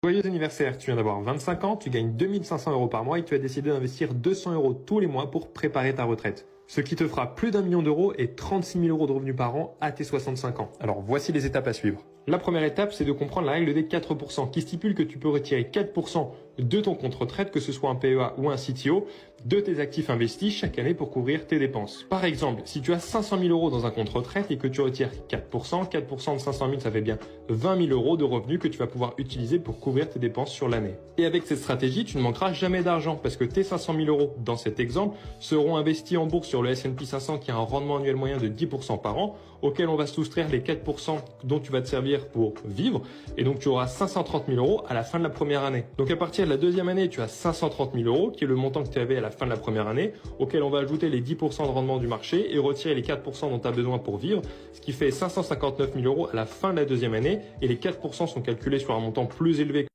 Joyeux anniversaire, tu viens d'avoir 25 ans, tu gagnes 2500 euros par mois et tu as décidé d'investir 200 euros tous les mois pour préparer ta retraite. Ce qui te fera plus d'1 million d'euros et 36 000 euros de revenus par an à tes 65 ans. Alors voici les étapes à suivre. La première étape, c'est de comprendre la règle des 4% qui stipule que tu peux retirer 4% de ton compte retraite, que ce soit un PEA ou un CTO, de tes actifs investis chaque année pour couvrir tes dépenses. Par exemple, si tu as 500 000 euros dans un compte retraite et que tu retires 4%, 4% de 500 000, ça fait bien 20 000 euros de revenus que tu vas pouvoir utiliser pour couvrir tes dépenses sur l'année. Et avec cette stratégie, tu ne manqueras jamais d'argent parce que tes 500 000 euros dans cet exemple seront investis en bourse sur le S&P 500 qui a un rendement annuel moyen de 10% par an, auquel on va soustraire les 4% dont tu vas te servir pour vivre. Et donc tu auras 530 000 euros à la fin de la première année. Donc à partir de la deuxième année, tu as 530 000 euros qui est le montant que tu avais à la fin de la première année, auquel on va ajouter les 10% de rendement du marché et retirer les 4% dont tu as besoin pour vivre, ce qui fait 559 000 euros à la fin de la deuxième année. Et les 4% sont calculés sur un montant plus élevé